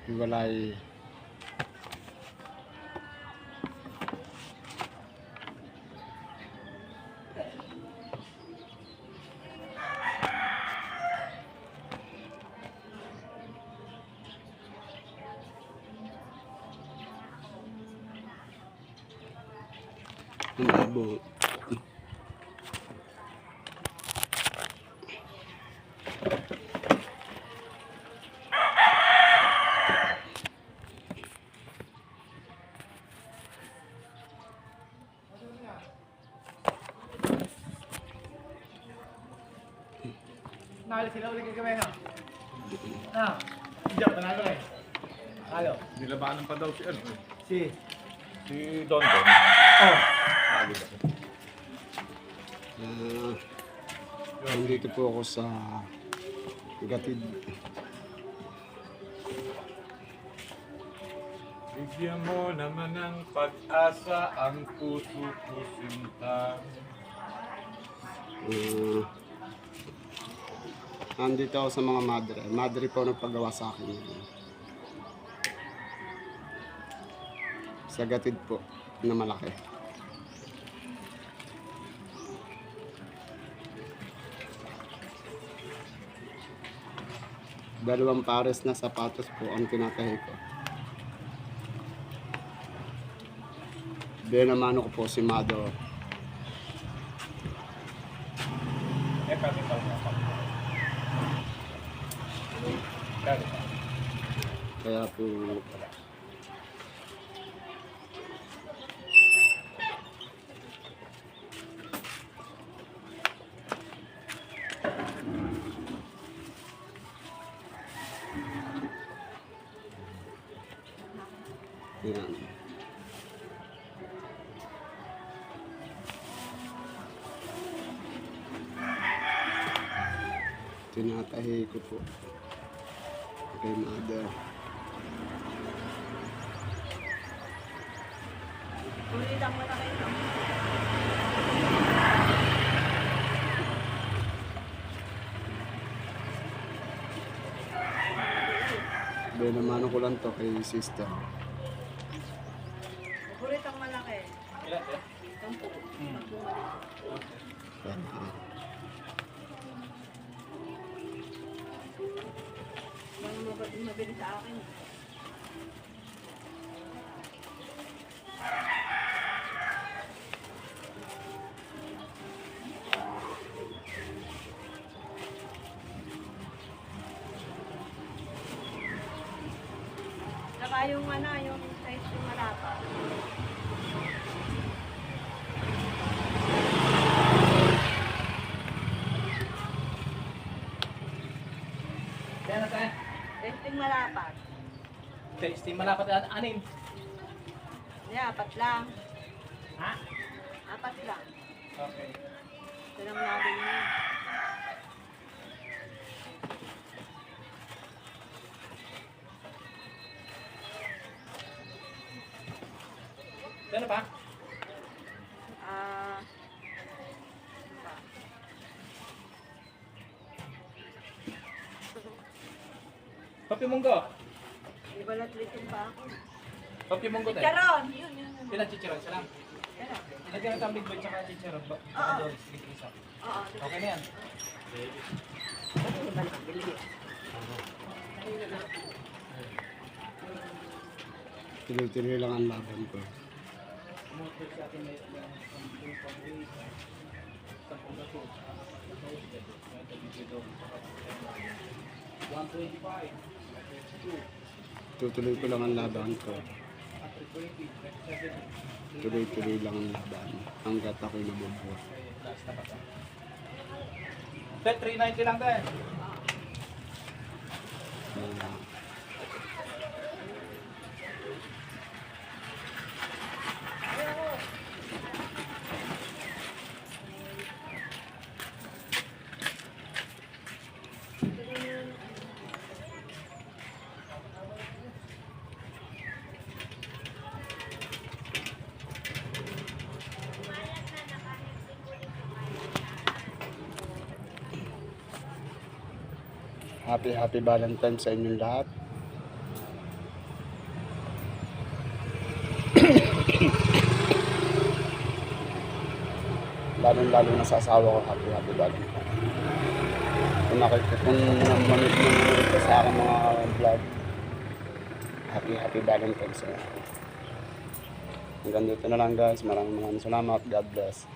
Hiwalay. Labo. Nalo sila ulit kami ha. Ah, hindi panalo eh. Halo. Nilabanan pa daw si ano. Si Don Don. Oh. Nandito po ako sa Gatid. Bigyan mo naman ng pag-asa ang puso-pusinta. Nandito ako sa mga madre. Madre po nagpagawa sa akin. Sa Gatid po na malaki. Dalawang pares na sapatos po ang tinatahi ko. Binamano ko po si Mado. Kami pa Kaya po yan. Tinatahi ko po kay Mother. Ulitan mo na kayo. Binamano ko lang to kay sister. Ulit ang malaki. Ilan? Sampu. Yan. Mga mabili sa akin. Saka yung ano, yung size yung malapa. Kaya na tayo. Testing malapat. Testing malapat at anim. Yeah, apat lang. Ha? Apat lang. Okay. Ito lang natin yun. Ano pa? Ah... Kopi munggo. Ibalat litin pa ako. Kopi munggo tayo. Charon! Yun, yun, yun. Ilan chicharon? Isa lang. Yan na. Ilagyan natin ang big boy tsaka chicharon. Oo. Isa. Oo. Okay na yan. Tuloy-tuloy lang ang laban ko. Motor sa atin may 125. Tutuloy ko lang ang laban ko. Tuloy-tuloy lang ang laban hanggat ako'y nabubuhay. Bet 390 lang tayo. Happy Valentine sa inyong lahat. Lalo na sa asawa ko, happy Valentine. Kung manood ka sa aking mga vlog, happy Valentine sa inyo. Hanggang dito na lang guys. Maraming salamat. God bless.